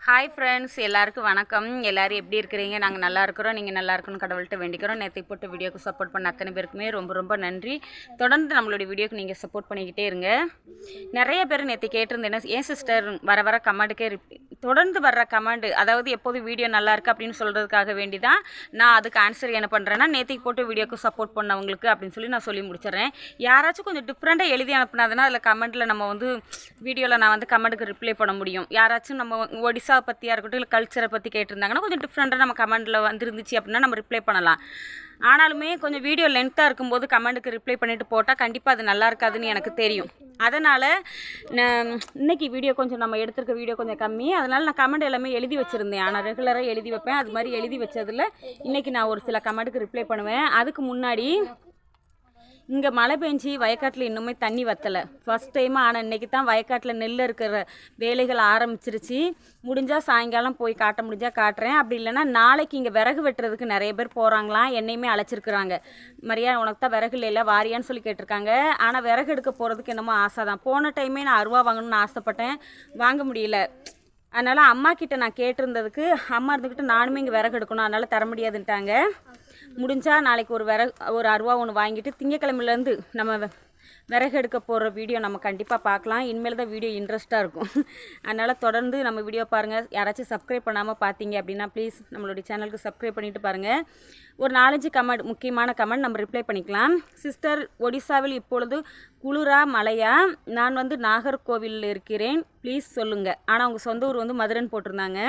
Hi friends, எல்லாருக்கும் வணக்கம். எல்லோரும் எப்படி இருக்கிறீங்க? நாங்கள் நல்லா இருக்கிறோம். நீங்கள் நல்லா இருக்கணும்னு கடவுள்கிட்ட வேண்டிக்கிறோம். நேற்று போட்ட வீடியோக்கு சப்போர்ட் பண்ண அத்தனை பேருக்குமே ரொம்ப ரொம்ப நன்றி. தொடர்ந்து நம்மளுடைய வீடியோக்கு நீங்கள் சப்போர்ட் பண்ணிக்கிட்டே இருங்க. நிறைய பேர் நேற்று கேட்டிருந்தேன், ஏன் சிஸ்டர் வர கமெண்ட்டுக்கே தொடர்ந்து வர்ற கமெண்ட், அதாவது எப்போதும் வீடியோ நல்லா இருக்குது அப்படின்னு சொல்கிறதுக்காக வேண்டி தான் நான் அதுக்கு ஆன்சர் என்ன பண்ணுறேன்னா, நேற்றுக்கு போட்டு வீடியோக்கு சப்போர்ட் பண்ணவங்களுக்கு அப்படின்னு சொல்லி முடிச்சிடுறேன். யாராச்சும் கொஞ்சம் டிஃப்ரெண்ட்டாக எழுதி அனுப்புனாதுன்னா அதில் கமெண்ட்டில் நம்ம வீடியோவில் நான் கமெண்ட்டுக்கு ரிப்ளை பண்ண முடியும். யாராச்சும் நம்ம ஒடிசா பற்றியாக இருக்கட்டும், இல்லை கல்ச்சரை பற்றி கேட்டிருந்தாங்கன்னா கொஞ்சம் டிஃப்ரெண்ட்டாக நம்ம கமெண்டில் வந்துருந்துச்சு அப்படின்னா நம்ம ரிப்ளை பண்ணலாம். ஆனாலுமே கொஞ்சம் வீடியோ லென்த்தாக இருக்கும்போது கமெண்ட்டுக்கு ரிப்ளை பண்ணிவிட்டு போட்டால் கண்டிப்பாக அது நல்லா இருக்காதுன்னு எனக்கு தெரியும். அதனால் இன்றைக்கி வீடியோ கொஞ்சம் நம்ம எடுத்துருக்க வீடியோ கொஞ்சம் கம்மி. அதனால் நான் கமெண்ட் எல்லாமே எழுதி வச்சுருந்தேன். ஆனால் ரெகுலராக எழுதி வைப்பேன். அது மாதிரி எழுதி வச்சதில் இன்றைக்கி நான் ஒரு சில கமெண்ட்டுக்கு ரிப்ளை பண்ணுவேன். அதுக்கு முன்னாடி இங்கே மழை பெஞ்சி வயக்காட்டில் இன்னுமே தண்ணி வற்றலை. First time. ஆனால் இன்றைக்கி தான் வயக்காட்டில் நெல் இருக்கிற வேலைகள் ஆரம்பிச்சிருச்சு. முடிஞ்சால் சாயங்காலம் போய் காட்ட முடிஞ்சால் காட்டுறேன். அப்படி இல்லைன்னா நாளைக்கு இங்கே விறகு வெட்டுறதுக்கு நிறைய பேர் போகிறாங்களாம். என்னையுமே அழைச்சிருக்கிறாங்க. மரியா உனக்கு தான் விறகு இல்லைல்ல வாரியான்னு சொல்லி கேட்டிருக்காங்க. ஆனால் விறகு எடுக்க போகிறதுக்கு என்னமோ ஆசை தான். போன டைமே நான் அருவா வாங்கணும்னு ஆசைப்பட்டேன், வாங்க முடியல. அதனால் அம்மா கிட்ட நான் கேட்டிருந்ததுக்கு அம்மா இருந்துக்கிட்டு நானுமே இங்கே விறகு எடுக்கணும், அதனால் தர முடியாதுன்ட்டாங்க. முடிஞ்சால் நாளைக்கு ஒரு அருவா ஒன்று வாங்கிட்டு திங்கக்கிழமையிலேருந்து நம்ம விறகு எடுக்க போகிற வீடியோ நம்ம கண்டிப்பாக பார்க்கலாம். இனிமேல் தான் வீடியோ இன்ட்ரெஸ்ட்டாக இருக்கும். அதனால் தொடர்ந்து நம்ம வீடியோ பாருங்கள். யாராச்சும் சப்ஸ்கிரைப் பண்ணாமல் பார்த்தீங்க அப்படின்னா ப்ளீஸ் நம்மளுடைய சேனலுக்கு சப்ஸ்கிரைப் பண்ணிவிட்டு பாருங்கள். ஒரு 4-5 கமெண்ட், முக்கியமான கமெண்ட் நம்ம ரிப்ளை பண்ணிக்கலாம். சிஸ்டர், ஒடிசாவில் இப்பொழுது குளிரா மழையா? நான் நாகர்கோவிலில் இருக்கிறேன், ப்ளீஸ் சொல்லுங்கள். ஆனால் அவங்க சொந்த ஊர் மதுரைன்னு போட்டிருந்தாங்க.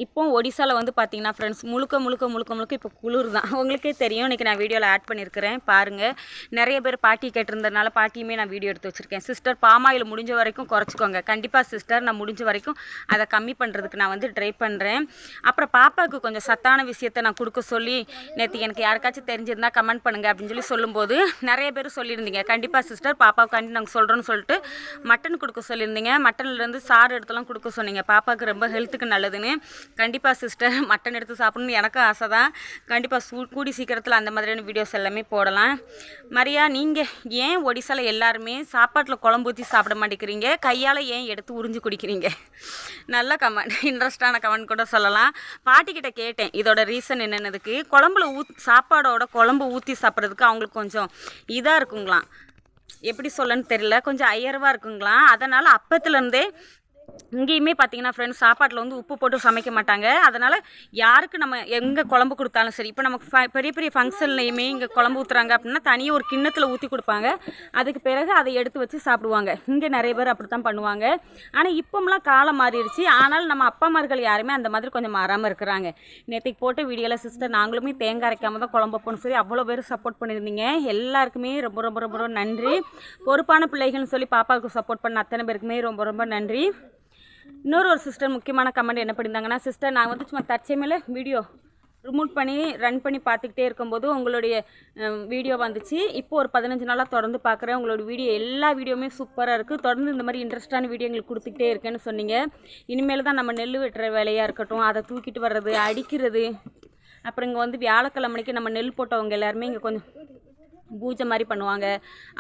இப்போ ஒடிசாவில் பார்த்தீங்கன்னா ஃப்ரெண்ட்ஸ் முழுக்க இப்போ குளிர் தான். உங்களுக்கே தெரியும். இன்றைக்கி நான் வீடியோவில் ஆட் பண்ணியிருக்கிறேன் பாருங்கள். நிறைய பேர் பாட்டி கேட்டிருந்ததுனால பாட்டியுமே நான் வீடியோ எடுத்து வச்சுருக்கேன். சிஸ்டர், பாமாயில் முடிஞ்ச வரைக்கும் குறைச்சிக்கோங்க. கண்டிப்பாக சிஸ்டர், நான் முடிஞ்ச வரைக்கும் அதை கம்மி பண்ணுறதுக்கு நான் ட்ரை பண்ணுறேன். அப்புறம் பாப்பாவுக்கு கொஞ்சம் சத்தான விஷயத்தை நான் கொடுக்க சொல்லி நேற்று எனக்கு யாருக்காச்சும் தெரிஞ்சிருந்தால் கமெண்ட் பண்ணுங்கள் அப்படின்னு சொல்லும்போது நிறைய பேர் சொல்லியிருந்தீங்க. கண்டிப்பாக சிஸ்டர், பாப்பாவுக்காண்டி நாங்கள் சொல்கிறோன்னு சொல்லிட்டு மட்டன் கொடுக்க சொல்லியிருந்தீங்க. மட்டன்லேருந்து சாறு எடுத்துலாம் கொடுக்க சொன்னீங்க. பாப்பாவுக்கு ரொம்ப ஹெல்த்துக்கு நல்லதுன்னு. கண்டிப்பாக சிஸ்டர், மட்டன் எடுத்து சாப்பிடணும்னு எனக்கும் ஆசை தான். கண்டிப்பாக கூடி சீக்கிரத்தில் அந்த மாதிரியான வீடியோஸ் எல்லாமே போடலாம். மரியா, நீங்கள் ஏன் ஒடிசாவில் எல்லாருமே சாப்பாட்டில் குழம்பு ஊற்றி சாப்பிட மாட்டேங்கிறீங்க? கையால் ஏன் எடுத்து உறிஞ்சி குடிக்கிறீங்க? நல்ல கமெண்ட், இன்ட்ரெஸ்டான கமெண்ட் கூட சொல்லலாம். பாட்டிக்கிட்ட கேட்டேன் இதோட ரீசன் என்னென்னதுக்கு. குழம்புல சாப்பாடோட குழம்பு ஊற்றி சாப்பிட்றதுக்கு அவங்களுக்கு கொஞ்சம் இதாக இருக்குங்களாம். எப்படி சொல்லன்னு தெரியல, கொஞ்சம் ஐயர்வாக இருக்குங்களாம். அதனால் அப்பத்துலேருந்தே இங்கேயுமே பார்த்தீங்கன்னா ஃப்ரெண்ட்ஸ் சாப்பாட்டில் உப்பு போட்டு சமைக்க மாட்டாங்க. அதனால் யாருக்கு நம்ம எங்கே குழம்பு கொடுத்தாலும் சரி, இப்போ நமக்கு பெரிய பெரிய ஃபங்க்ஷன்லையுமே இங்கே குழம்பு ஊற்றுறாங்க அப்படின்னா தனியாக ஒரு கிண்ணத்தில் ஊற்றி கொடுப்பாங்க. அதுக்கு பிறகு அதை எடுத்து வச்சு சாப்பிடுவாங்க. இங்கே நிறைய பேர் அப்படி தான் பண்ணுவாங்க. ஆனால் இப்போம்லாம் காலம் மாறிடுச்சு. ஆனால் நம்ம அப்பாமார்கள் யாருமே அந்த மாதிரி கொஞ்சம் மாறாமல் இருக்கிறாங்க. நேற்றுக்கு போட்ட வீடியோவில் சிஸ்டர், நாங்களுமே தேங்காய் அரைக்காமல் தான் குழம்பு வைப்போம்னு சொல்லி அவ்வளோ பேர் சப்போர்ட் பண்ணியிருந்தீங்க. எல்லாருக்குமே ரொம்ப ரொம்ப ரொம்ப ரொம்ப நன்றி. பொறுப்பான பிள்ளைகள்னு சொல்லி பாப்பாவுக்கு சப்போர்ட் பண்ண அத்தனை பேருக்குமே ரொம்ப ரொம்ப நன்றி. இன்னொரு சிஸ்டர் முக்கியமான கமெண்ட் என்ன பண்ணியிருந்தாங்கன்னா, சிஸ்டர், நான் சும்மா தற்செயமையில் வீடியோ ரிமூவ் பண்ணி ரன் பண்ணி பார்த்துக்கிட்டே இருக்கும்போது உங்களுடைய வீடியோ வந்துச்சு. இப்போ ஒரு 15 நாளாக தொடர்ந்து பார்க்குறேன். உங்களோட வீடியோ எல்லா வீடியோவுமே சூப்பராக இருக்குது. தொடர்ந்து இந்த மாதிரி இன்ட்ரெஸ்டான வீடியோ எங்களுக்கு கொடுத்துக்கிட்டே இருக்கேன்னு சொன்னீங்க. இனிமேல் தான் நம்ம நெல் வெட்டுற வேலையாக இருக்கட்டும், அதை தூக்கிட்டு வர்றது, அடிக்கிறது, அப்புறம் இங்கே வியாழக்கிழமைக்கு நம்ம நெல் போட்டவங்க எல்லாருமே இங்கே கொஞ்சம் பூஜை மாதிரி பண்ணுவாங்க.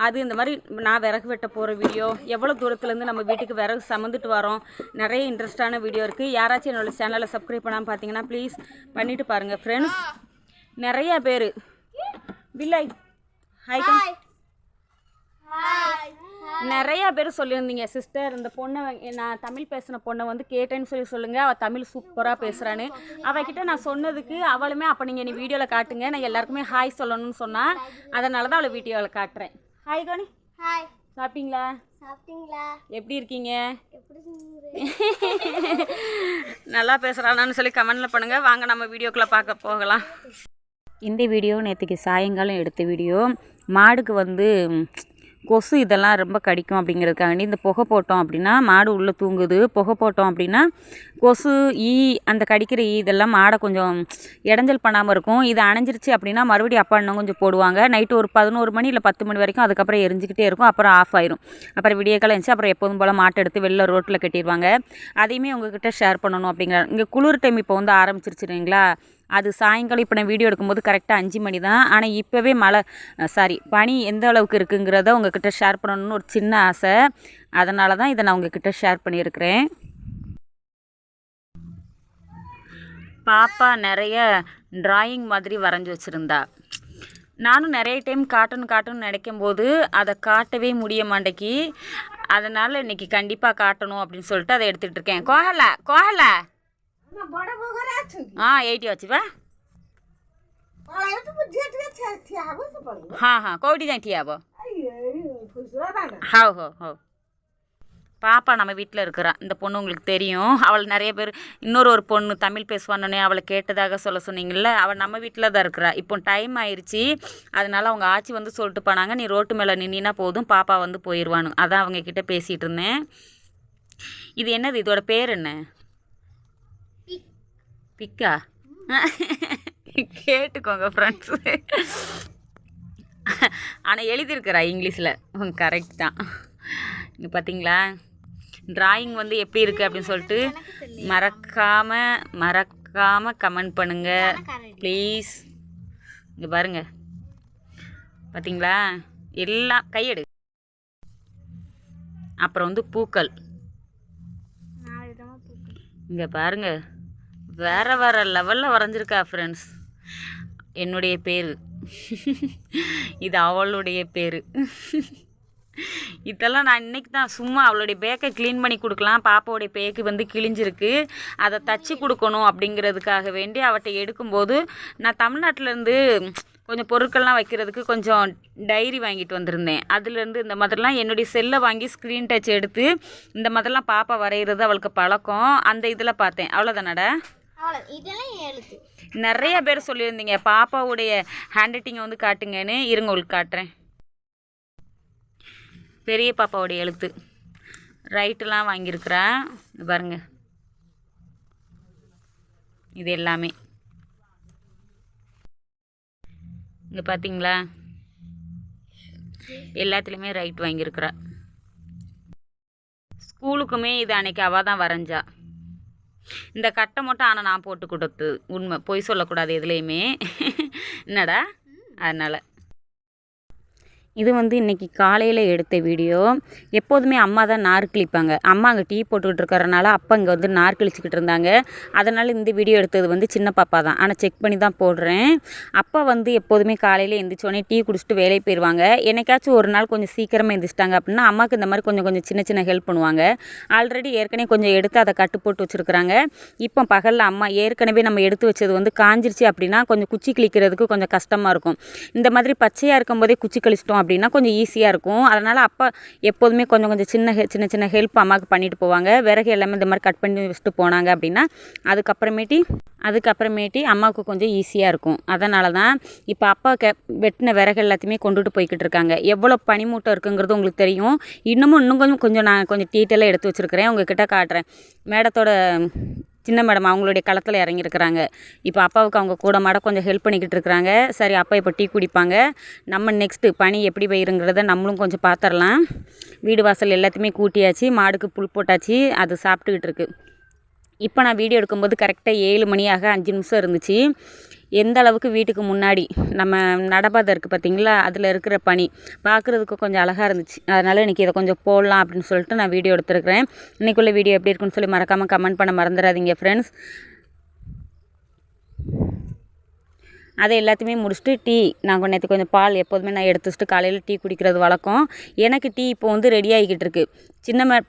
அது இந்த மாதிரி நான் விறகு வெட்ட போகிற வீடியோ, எவ்வளோ தூரத்துலேருந்து நம்ம வீட்டுக்கு விறகு சமந்துட்டு வரோம், நிறைய இன்ட்ரெஸ்டான வீடியோ இருக்குது. யாராச்சும் என்னோடய சேனலை சப்ஸ்கிரைப் பண்ணாமல் பார்த்தீங்கன்னா ப்ளீஸ் பண்ணிவிட்டு பாருங்கள் ஃப்ரெண்ட்ஸ். நிறையா பேர் வில்லை ஹாய் நிறையா பேர் சொல்லியிருந்தீங்க, சிஸ்டர் இந்த பொண்ணை நான் தமிழ் பேசின பொண்ணை கேட்டேன்னு சொல்லுங்கள், அவள் தமிழ் சூப்பராக பேசுகிறான்னு. அவகிட்ட நான் சொன்னதுக்கு அவளுமே அப்போ நீங்கள் நீ வீடியோவில் காட்டுங்க, நான் எல்லாருக்குமே ஹாய் சொல்லணும்னு சொன்னால், அதனால தான் அவளை வீடியோவில் காட்டுறேன். Hi Coney. ஹாய். சாப்பிட்டீங்களா? எப்படி இருக்கீங்க? நல்லா பேசுகிறானான்னு சொல்லி கமெண்டில் பண்ணுங்கள். வாங்க நம்ம வீடியோக்குள்ளே பார்க்க போகலாம். இந்த வீடியோ நேற்றுக்கு சாயங்காலம் எடுத்த வீடியோ. மாடுக்கு கொசு இதெல்லாம் ரொம்ப கடிக்கும் அப்படிங்கிறதுக்காண்டி இந்த புகை போட்டோம் அப்படின்னா மாடு உள்ளே தூங்குது. புகை போட்டோம் அப்படின்னா கொசு, ஈ, அந்த கடிக்கிற ஈ இதெல்லாம் மாடை கொஞ்சம் இடைஞ்சல் பண்ணாமல் இருக்கும். இது அணைஞ்சிருச்சு அப்படின்னா மறுபடியும் அப்பா இன்னும் கொஞ்சம் போடுவாங்க. நைட்டு ஒரு 11 மணி இல்லை 10 மணி வரைக்கும். அதுக்கப்புறம் எரிஞ்சிக்கிட்டே இருக்கும். அப்புறம் ஆஃப் ஆயிரும். அப்புறம் விடியக்காலம் இருந்துச்சு. அப்புறம் எப்போதும் போல் மாட்டை எடுத்து வெளில ரோட்டில் கட்டிடுவாங்க. அதையுமே உங்ககிட்ட ஷேர் பண்ணணும் அப்படிங்கிறாங்க. இங்கே குளிர் டைம் இப்போ ஆரம்பிச்சிருச்சுங்களா. அது சாயங்காலம் இப்போ நான் வீடியோ எடுக்கும்போது கரெக்டாக 5 மணி தான். ஆனால் இப்போவே பனி எந்த அளவுக்கு இருக்குங்கிறத உங்ககிட்ட ஷேர் பண்ணணும்னு ஒரு சின்ன ஆசை. அதனால தான் இதை நான் உங்ககிட்ட ஷேர் பண்ணியிருக்கிறேன். பாப்பா நிறைய டிராயிங் மாதிரி வரைஞ்சி வச்சுருந்தா. நானும் நிறைய டைம் காட்டணும்னு நினைக்கும் போது அதை காட்டவே முடிய மாட்டேக்கி. அதனால் இன்றைக்கி கண்டிப்பாக காட்டணும் அப்படின்னு சொல்லிட்டு அதை எடுத்துகிட்டு இருக்கேன். கோஹலா 80 ଅଛି ବା। ହଁ ହଁ କେଉଁଠି ଯାଇ ଠିଆ ହବ? ହଉ பாப்பா நம்ம வீட்டில் இருக்கிறா. இந்த பொண்ணு உங்களுக்கு தெரியும். அவள் நிறைய பேர் ஒரு பொண்ணு தமிழ் பேசுவானே அவளை கேட்டதாக சொல்ல சொன்னீங்கள்ல, அவள் நம்ம வீட்டில் தான் இருக்கிறா. இப்போ டைம் ஆயிடுச்சு, அதனால அவங்க ஆச்சி வந்து சொல்லிட்டு போனாங்க, நீ ரோட்டு மேலே நின்னா போதும் பாப்பா வந்து போயிடுவானு. அதான் அவங்க கிட்ட பேசிகிட்டு இருந்தேன். இது என்னது? இதோட பேர் என்ன? பிக்கா? கேட்டுக்கோங்க ஃப்ரெண்ட்ஸு. ஆனால் எழுதியிருக்கிறா இங்கிலீஷில். கரெக்ட் தான். இங்கே பார்த்தீங்களா டிராயிங் வந்து எப்படி இருக்குது அப்படின்னு சொல்லிட்டு மறக்காமல் கமெண்ட் பண்ணுங்கள் ப்ளீஸ். இங்கே பாருங்கள், பார்த்தீங்களா எல்லாம் கையெடு. அப்புறம் வந்து பூக்கள் இங்கே பாருங்கள், வேறு லெவலில் வரைஞ்சிருக்கா ஃப்ரெண்ட்ஸ். என்னுடைய பேர் இது அவளுடைய பேர். இதெல்லாம் நான் இன்றைக்கி தான் சும்மா அவளுடைய பேக்கை க்ளீன் பண்ணி கொடுக்கலாம். பாப்பாவுடைய பேக்கு வந்து கிழிஞ்சிருக்கு, அதை தச்சு கொடுக்கணும் அப்படிங்கிறதுக்காக வேண்டி அவட்ட எடுக்கும்போது நான் தமிழ்நாட்டிலேருந்து கொஞ்சம் பொருட்கள்லாம் வைக்கிறதுக்கு கொஞ்சம் டைரி வாங்கிட்டு வந்திருந்தேன். அதுலேருந்து இந்த மாதிரிலாம் என்னுடைய செல்லை வாங்கி ஸ்க்ரீன் டச் எடுத்து இந்த மாதிரிலாம் பாப்பா வரைகிறது அவளுக்கு பழக்கம். அந்த இதில் பார்த்தேன். அவ்வளோதானடா? நிறைய பேர் சொல்லியிருந்தீங்க பாப்பாவுடைய ஹேண்ட் ரைட்டிங்கை வந்து காட்டுங்கன்னு. இருங்க உங்களுக்கு காட்டுறேன். பெரிய பாப்பாவுடைய எழுத்து ரைட்டெலாம் வாங்கியிருக்கிறா பாருங்க. இது எல்லாமே இங்கே பார்த்தீங்களா, எல்லாத்துலேயுமே ரைட் வாங்கியிருக்கிறா. ஸ்கூலுக்குமே இது அன்னைக்கு அவள் தான் வரைஞ்சா. இந்த கட்டை மட்டும் ஆனால் நான் போட்டு கொடுத்து, உண்மை பொய் சொல்லக்கூடாது எதுலேயுமே. என்னடா அதனால் இது வந்து இன்றைக்கி காலையில் எடுத்த வீடியோ. எப்போதுமே அம்மா தான் நார் கிழிப்பாங்க. அம்மா அங்கே டீ போட்டுக்கிட்டு இருக்கிறனால அப்பா இங்கே வந்து நார் கிழிச்சிக்கிட்டு இருந்தாங்க. அதனால் இந்த வீடியோ எடுத்தது வந்து சின்ன பாப்பா தான். ஆனால் செக் பண்ணி தான் போடுறேன். அப்பா வந்து எப்போதுமே காலையில் எழுந்திரிச்சோடனே டீ குடிச்சிட்டு வேலைக்கு போயிடுவாங்க. என்னைக்காச்சும் ஒரு நாள் கொஞ்சம் சீக்கிரமாக எழுந்திரிச்சிட்டாங்க அப்படின்னா அம்மாவுக்கு இந்த மாதிரி கொஞ்சம் சின்ன ஹெல்ப் பண்ணுவாங்க. ஆல்ரெடி ஏற்கனவே கொஞ்சம் எடுத்து அதை கட்டு போட்டு வச்சுருக்குறாங்க. இப்போ பகலில் அம்மா ஏற்கனவே நம்ம எடுத்து வச்சது வந்து காஞ்சிருச்சு அப்படின்னா கொஞ்சம் குச்சி கிழிக்கிறதுக்கு கொஞ்சம் கஷ்டமாக இருக்கும். இந்த மாதிரி பச்சையாக இருக்கும்போதே குச்சி கழிச்சிட்டோம் அப்படின்னா கொஞ்சம் ஈஸியாக இருக்கும். அதனால் அப்பா எப்போதுமே கொஞ்சம் சின்ன ஹெல்ப் அம்மாவுக்கு பண்ணிட்டு போவாங்க. விறகு எல்லாமே இந்த மாதிரி கட் பண்ணி வச்சுட்டு போனாங்க அப்படின்னா அதுக்கப்புறமேட்டி அம்மாவுக்கு கொஞ்சம் ஈஸியாக இருக்கும். அதனால தான் இப்போ அப்பா வெட்டின விறகு எல்லாத்தையுமே கொண்டுட்டு போய்கிட்டு இருக்காங்க. எவ்வளோ பனிமூட்டை இருக்குங்கிறது உங்களுக்கு தெரியும். இன்னும் கொஞ்சம் நான் கொஞ்சம் டீட்டெயிலாக எடுத்து வச்சுருக்கிறேன், உங்ககிட்ட காட்டுறேன். மேடத்தோட சின்ன மேடம் அவங்களுடைய களத்தில் இறங்கியிருக்கிறாங்க. இப்போ அப்பாவுக்கு அவங்க கூட மாட கொஞ்சம் ஹெல்ப் பண்ணிக்கிட்டு இருக்கிறாங்க. சரி, அப்பா இப்போ டீ குடிப்பாங்க. நம்ம நெக்ஸ்ட்டு பனி எப்படி போயிருங்கிறத நம்மளும் கொஞ்சம் பார்த்துடலாம். வீடு வாசல் எல்லாத்தையுமே கூட்டியாச்சு, மாடுக்கு புல் போட்டாச்சு, அது சாப்பிட்டுக்கிட்டு இருக்கு. இப்போ நான் வீடியோ எடுக்கும்போது கரெக்டாக 7 மணியாக 5 நிமிஷம் இருந்துச்சு. எந்த அளவுக்கு வீட்டுக்கு முன்னாடி நம்ம நடபாதை இருக்குது பார்த்தீங்களா, அதில் இருக்கிற பனி பார்க்குறதுக்கு கொஞ்சம் அழகாக இருந்துச்சு. அதனால் இன்றைக்கி இதை கொஞ்சம் போடலாம் அப்படின்னு சொல்லிட்டு நான் வீடியோ எடுத்துருக்கிறேன். இன்றைக்குள்ள வீடியோ எப்படி இருக்குன்னு சொல்லி மறக்காமல் கமெண்ட் பண்ண மறந்துடாதீங்க ஃப்ரெண்ட்ஸ். அதை எல்லாத்தையுமே முடிச்சுட்டு டீ நான் கொஞ்சம் பால் எப்போதுமே நான் எடுத்து வச்சுட்டு காலையில் டீ குடிக்கிறது வழக்கம். எனக்கு டீ இப்போ வந்து ரெடி ஆகிக்கிட்டு இருக்குது.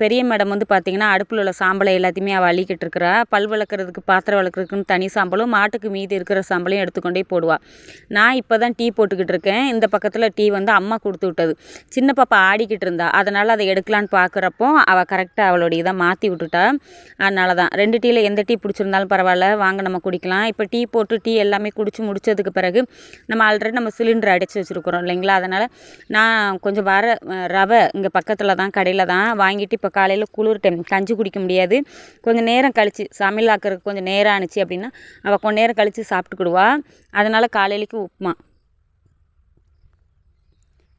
பெரிய மேடம் வந்து பார்த்திங்கன்னா அடுப்பில் உள்ள சாம்பலை எல்லாத்தையுமே அவள் அள்ளிக்கிட்டு இருக்கிறா. பல் விளக்குறதுக்கு பாத்திரம் விளக்குறதுக்குன்னு தனி சாம்பலும் மாட்டுக்கு மீதி இருக்கிற சாம்பலையும் எடுத்துக்கொண்டே போடுவாள். நான் இப்போ தான் டீ போட்டுக்கிட்டு இருக்கேன். இந்த பக்கத்தில் டீ வந்து அம்மா கொடுத்து விட்டது. சின்ன பாப்பா ஆடிக்கிட்டு இருந்தா, அதனால் அதை எடுக்கலான்னு பார்க்குறப்போ அவள் கரெக்டாக அவளுடைய இதை மாற்றி விட்டுட்டா. அதனால தான் 2 டீயில் எந்த டீ பிடிச்சிருந்தாலும் பரவாயில்ல, வாங்க நம்ம குடிக்கலாம். இப்போ டீ போட்டு டீ எல்லாமே குடிச்சு முடிச்சதுக்கு பிறகு நம்ம ஆல்ரெடி நம்ம சிலிண்டர் அடைச்சி வச்சுருக்குறோம் இல்லைங்களா, அதனால் நான் கொஞ்சம் ரவை இங்கே பக்கத்தில் தான் கடையில் தான் வாங்கிட்டு இப்போ காலையில் குளிர் டைம் கஞ்சி குடிக்க முடியாது, கொஞ்சம் நேரம் கழித்து சமையல் ஆக்கிறதுக்கு கொஞ்சம் நேரம் ஆணுச்சு அப்படின்னா அவள் கொஞ்சம் நேரம் கழித்து சாப்பிட்டுக்கிடுவா. அதனால் காலையிலக்கு உப்புமா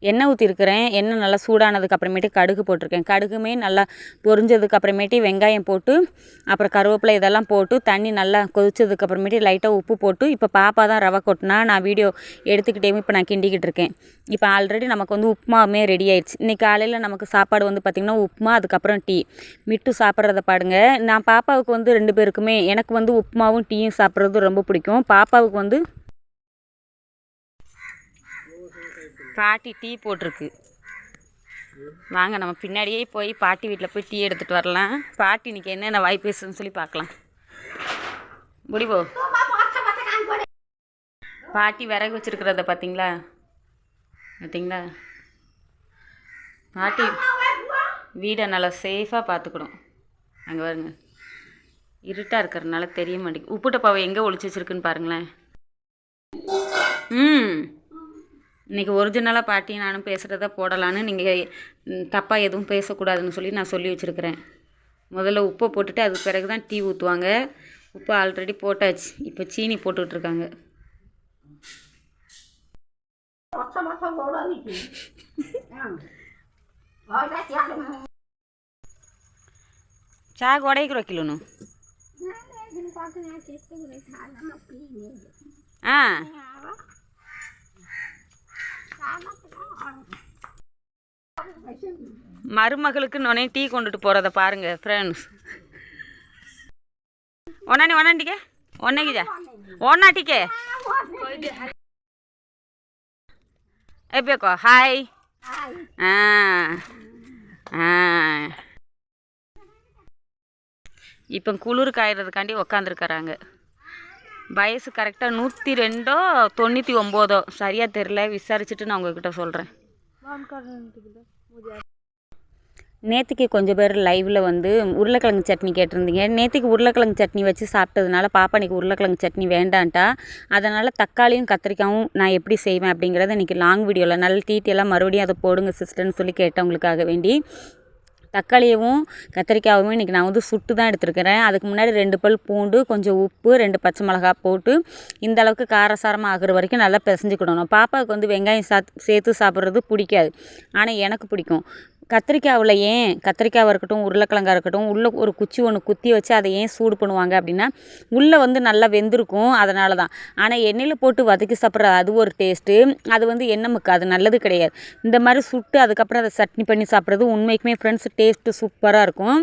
எண்ணெய் ஊற்றிருக்கிறேன். எண்ணெய் நல்லா சூடானதுக்கு அப்புறமேட்டு கடுகு போட்டிருக்கேன். கடுகுமே நல்லா பொரிஞ்சதுக்கு அப்புறமேட்டு வெங்காயம் போட்டு அப்புறம் கருவேப்பிலை இதெல்லாம் போட்டு தண்ணி நல்லா கொதிச்சதுக்கு அப்புறமேட்டு லைட்டாக உப்பு போட்டு இப்போ பாப்பா தான் ரவை கொட்டினா நான் வீடியோ எடுத்துக்கிட்டே இப்போ நான் கிண்டிக்கிட்டு இருக்கேன். இப்போ ஆல்ரெடி நமக்கு வந்து உப்புமாவுமே ரெடி ஆயிடுச்சு. இன்றைக்கி காலையில் நமக்கு சாப்பாடு வந்து பார்த்திங்கன்னா உப்புமா, அதுக்கப்புறம் டீ. மிட்டு சாப்பிட்றத பாடுங்க. நான் பாப்பாவுக்கு வந்து 2 பேருக்குமே எனக்கு வந்து உப்புமாவும் டீயும் சாப்பிட்றது ரொம்ப பிடிக்கும். பாப்பாவுக்கு வந்து பாட்டி டீ போட்டிருக்கு. வாங்க நம்ம பின்னாடியே போய் பாட்டி வீட்டில் போய் டீ எடுத்துகிட்டு வரலாம். பாட்டி இன்றைக்கி என்னென்ன வாய் பேசுன்னு சொல்லி பார்க்கலாம். முடிவோ பாட்டி விறகு வச்சுருக்கிறத பார்த்தீங்களா? பாட்டி வீடை நல்லா சேஃபாக பார்த்துக்கணும். அங்கே பாருங்க, இருட்டாக இருக்கிறதுனால தெரிய மாட்டேங்குது. உப்பு டப்பாவை எங்கே ஒளிச்சு வச்சுருக்குன்னு பாருங்களேன். இன்றைக்கி ஒரிஜினலாக பாட்டி நானும் பேசுகிறத போடலான்னு நீங்கள் தப்பாக எதுவும் பேசக்கூடாதுன்னு சொல்லி நான் சொல்லி வச்சுருக்கிறேன். முதல்ல உப்பை போட்டுட்டு அதுக்கு பிறகு தான் டீ ஊற்றுவாங்க. உப்பு ஆல்ரெடி போட்டாச்சு. இப்போ சீனி போட்டுட்ருக்காங்க. ಚಾ ಗೋಡೆಗೆ ಕಿಲೋನು ಹಾಂ மருமகளுக்கு நொனே டீ கொண்டுட்டு போகிறத பாருங்க ஃப்ரெண்ட்ஸ். ஒன்னாண்டிக்கே ஒன்னகிஜா ஒன்னாட்டிக்கே எப்போ ஹாய். இப்போ குளிர் காயறதுக்காண்டி உக்காந்துருக்கறாங்க. வயசு கரெக்டாக 102 99 சரியாக தெரில. விசாரிச்சுட்டு நான் உங்ககிட்ட சொல்கிறேன். நேற்றுக்கு கொஞ்சம் பேர் லைவில் வந்து உருளைக்கிழங்கு சட்னி கேட்டிருந்தீங்க. நேற்றுக்கு உருளைக்கிழங்கு சட்னி வச்சு சாப்பிட்டதுனால பாப்பா இன்றைக்கி உருளைக்கிழங்கு சட்னி வேண்டான்ட்டா. அதனால் தக்காளியும் கத்திரிக்காயும் நான் எப்படி செய்வேன் அப்படிங்கிறத இன்றைக்கி லாங் வீடியோவில் நல்ல டீட்டெயிலாக மறுபடியும் அதை போடுங்க சிஸ்டர்னு சொல்லி கேட்டவங்களுக்காக வேண்டி தக்காளியவும் கத்திரிக்காயும் இன்றைக்கி நான் வந்து சுட்டு தான் எடுத்துருக்கிறேன். அதுக்கு முன்னாடி 2 பல் பூண்டு, கொஞ்சம் உப்பு, 2 பச்சை மிளகா போட்டு இந்த அளவுக்கு காரசாரமாக ஆகிற வரைக்கும் நல்லா பிசைஞ்சுக்கிடணும். பாப்பாவுக்கு வந்து வெங்காயம் சேர்த்து சாப்பிட்றது பிடிக்காது, ஆனால் எனக்கு பிடிக்கும். கத்திரிக்காவில் ஏன் கத்திரிக்காவாக இருக்கட்டும் உருளைக்கிழங்கா இருக்கட்டும் உள்ளே ஒரு குச்சி ஒன்று குத்தி வச்சு அதை ஏன் சூடு பண்ணுவாங்க அப்படின்னா உள்ளே வந்து நல்லா வெந்திருக்கும், அதனால தான். ஆனால் எண்ணெயில் போட்டு வதக்கி சாப்பிட்றது அது ஒரு டேஸ்ட்டு. அது வந்து எண்ணெய் முக்கு, அது நல்லது கிடையாது. இந்த மாதிரி சுட்டு அதுக்கப்புறம் அதை சட்னி பண்ணி சாப்பிட்றது உண்மைக்குமே ஃப்ரெண்ட்ஸ் டேஸ்ட்டு சூப்பராக இருக்கும்.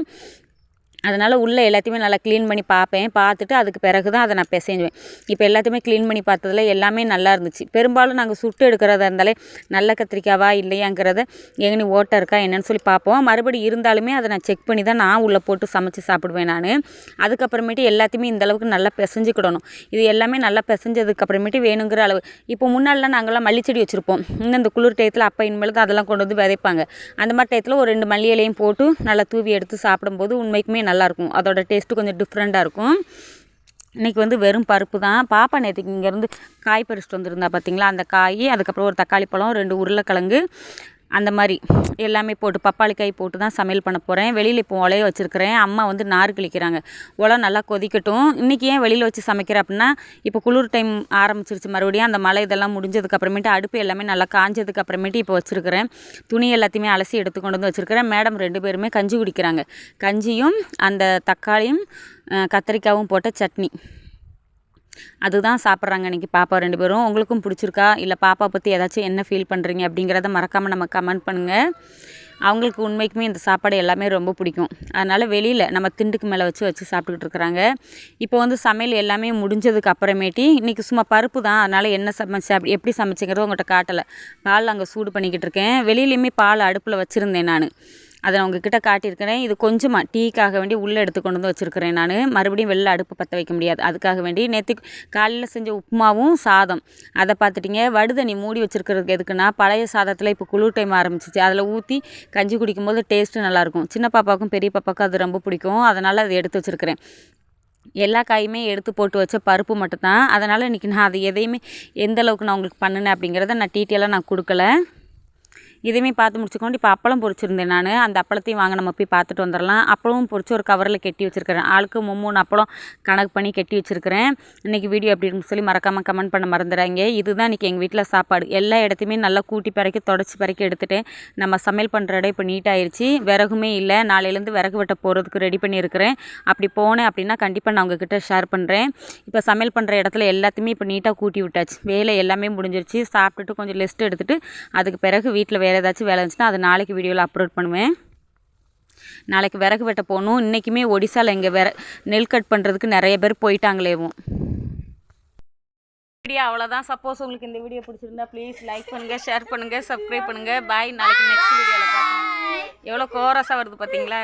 அதனால் உள்ளே எல்லாத்தையுமே நல்லா க்ளீன் பண்ணி பார்ப்பேன். பார்த்துட்டு அதுக்கு பிறகு தான் அதை நான் பிசைஞ்சுவேன். இப்போ எல்லாத்தையுமே க்ளீன் பண்ணி பார்த்ததில் எல்லாமே நல்லா இருந்துச்சு. பெரும்பாலும் நாங்கள் சுட்டு எடுக்கிறதா இருந்தாலே நல்ல கத்திரிக்காவா இல்லையாங்கிறத எங்கனி ஓட்டை இருக்கா என்னன்னு சொல்லி பார்ப்போம். மறுபடி இருந்தாலுமே அதை நான் செக் பண்ணி தான் நான் உள்ளே போட்டு சமைச்சு சாப்பிடுவேன் நான். அதுக்கப்புறமேட்டு எல்லாத்தையுமே இந்தளவுக்கு நல்லா பிசைஞ்சுக்கிடணும். இது எல்லாமே நல்லா பிசைஞ்சதுக்கப்புறமேட்டு வேணுங்கிற அளவு. இப்போ முன்னாடிலாம் நாங்கள்லாம் மல்லிச்செடி வச்சுருப்போம். இன்னும் இந்த குளிர் டயத்தில் அப்போ இனிமேல் தான் அதெல்லாம் கொண்டு வந்து விதைப்பாங்க. அந்த மாதிரி டயத்தில் ஒரு 2 மல்லி இலையும் போட்டு நல்லா தூவி எடுத்து சாப்பிடும்போது உண்மைக்குமே நல்லாயிருக்கும். அதோட டேஸ்ட்டு கொஞ்சம் டிஃப்ரெண்ட்டாக இருக்கும். இன்றைக்கி வந்து வெறும் பருப்பு தான். பாப்பா நேற்றுக்கு இங்கேருந்து காய் பறிச்சிட்டு வந்துருந்தா பார்த்திங்களா, அந்த காய், அதுக்கப்புறம் ஒரு தக்காளி பழம், 2 உருளைக்கிழங்கு, அந்த மாதிரி எல்லாமே போட்டு பப்பாளி காய் போட்டு தான் சமையல் பண்ண போகிறேன். வெளியில் இப்போ உலைய வச்சுருக்கிறேன். அம்மா வந்து நார் கிழிக்கிறாங்க. உலை நல்லா கொதிக்கட்டும். இன்றைக்கி ஏன் வெளியில் வச்சு சமைக்கிறேன் அப்படின்னா இப்போ குளிர் டைம் ஆரம்பிச்சிருச்சு. மறுபடியும் அந்த மழை இதெல்லாம் முடிஞ்சதுக்கப்புறமேட்டு அடுப்பு எல்லாமே நல்லா காஞ்சதுக்கப்புறமேட்டு இப்போ வச்சுருக்கிறேன். துணி எல்லாத்தையுமே அலசி எடுத்து கொண்டு வந்து வச்சுருக்கிறேன். மேடம் 2 பேருமே கஞ்சி குடிக்கிறாங்க. கஞ்சியும் அந்த தக்காளியும் கத்திரிக்காயும் போட்ட சட்னி அதுதான் சாப்பிட்றாங்க இன்றைக்கி பாப்பா 2 பேரும். உங்களுக்கும் பிடிச்சிருக்கா இல்லை பாப்பா பற்றி ஏதாச்சும் என்ன ஃபீல் பண்ணுறீங்க அப்படிங்கிறத மறக்காமல் நம்ம கமெண்ட் பண்ணுங்கள். அவங்களுக்கு உண்மைக்குமே இந்த சாப்பாடு எல்லாமே ரொம்ப பிடிக்கும். அதனால் வெளியில் நம்ம திண்டுக்கு மேலே வச்சு சாப்பிட்டுக்கிட்டு இருக்கிறாங்க. இப்போ வந்து சமையல் எல்லாமே முடிஞ்சதுக்கு அப்புறமேட்டி இன்றைக்கி சும்மா பருப்பு தான், அதனால் என்ன சமைச்சேன் அப்படி எப்படி சமைச்சிங்கிறத உங்கள்கிட்ட காட்டலை. பால் அங்கே சூடு பண்ணிக்கிட்டு இருக்கேன். வெளியிலையுமே பால் அடுப்பில் வச்சுருந்தேன் நான், அதை நான் உங்ககிட்ட காட்டியிருக்கிறேன். இது கொஞ்சமாக டீக்காக வேண்டி உள்ளே எடுத்து கொண்டு வந்து வச்சுருக்கிறேன் நான். மறுபடியும் வெளில அடுப்பு பற்ற வைக்க முடியாது, அதுக்காக வேண்டி நேற்று காலையில் செஞ்ச உப்புமாவும் சாதம் அதை பார்த்துட்டிங்க. வடுதண்ணி மூடி வச்சுருக்கிறதுக்கு எதுக்குன்னா பழைய சாதத்தில் இப்போ குளிர் டைம் ஆரம்பிச்சிச்சு, அதில் ஊற்றி கஞ்சி குடிக்கும்போது டேஸ்ட்டு நல்லாயிருக்கும். சின்ன பாப்பாவுக்கும் பெரிய பாப்பாவுக்கும் அது ரொம்ப பிடிக்கும். அதனால் அதை எடுத்து வச்சுருக்கிறேன். எல்லா காயுமே எடுத்து போட்டு வச்ச பருப்பு மட்டும்தான். அதனால் இன்றைக்கி நான் அது எதையுமே எந்தளவுக்கு நான் உங்களுக்கு பண்ணினேன் அப்படிங்கிறத நான் டீட்டெயிலாக நான் கொடுக்கல. இதையுமே பார்த்து முடிச்சுக்கொண்டு இப்போ அப்பளம் பொரிச்சிருந்தேன் நான். அந்த அப்பளத்தையும் வாங்க நம்ம போய் பார்த்துட்டு வந்துடலாம். அப்பளமும் பொரிச்சு ஒரு கவரில் கட்டி வச்சுருக்கிறேன். ஆளுக்கு 3 அப்பளம் கணக்கு பண்ணி கட்டி வச்சுருக்கிறேன். இன்றைக்கி வீடியோ எப்படி இருக்குன்னு சொல்லி மறக்காமல் கமெண்ட் பண்ண மறந்துடாங்க. இதுதான் இன்றைக்கி எங்கள் வீட்டில் சாப்பாடு. எல்லா இடத்தையுமே நல்லா கூட்டி பறக்கி தொடச்சி பறக்கி எடுத்துட்டேன். நம்ம சமையல் பண்ணுற இடம் இப்போ நீட்டாகிடுச்சு. விறகுமே இல்லை. நாளையிலேருந்து விறகு வெட்ட போகிறதுக்கு ரெடி பண்ணியிருக்கிறேன். அப்படி போனேன் அப்படின்னா கண்டிப்பாக நான் உங்ககிட்ட ஷேர் பண்ணுறேன். இப்போ சமையல் பண்ணுற இடத்துல எல்லாத்தையுமே இப்போ நீட்டாக கூட்டி விட்டாச்சு. வேலை எல்லாமே முடிஞ்சிருச்சு. சாப்பிட்டுட்டு கொஞ்சம் ரெஸ்ட் எடுத்துகிட்டு அதுக்கு பிறகு வீட்டில் வேறு ஏதாச்சும் வேலை இருந்துச்சுன்னா அது நாளைக்கு வீடியோவில் அப்லோட் பண்ணுவேன். நாளைக்கு விறகு வெட்ட போகணும். இன்றைக்குமே ஒடிசாவில் இங்கே நெல் கட் பண்ணுறதுக்கு நிறைய பேர் போயிட்டாங்களேவும். வீடியோ அவ்வளோதான். சப்போஸ் உங்களுக்கு இந்த வீடியோ பிடிச்சிருந்தா ப்ளீஸ் லைக் பண்ணுங்கள், ஷேர் பண்ணுங்கள், சப்ஸ்கிரைப் பண்ணுங்கள். பாய். நாளைக்கு நெக்ஸ்ட் வீடியோவில் பார்க்கலாம். எவ்வளோ கோரஸாக வருது பார்த்தீங்களா?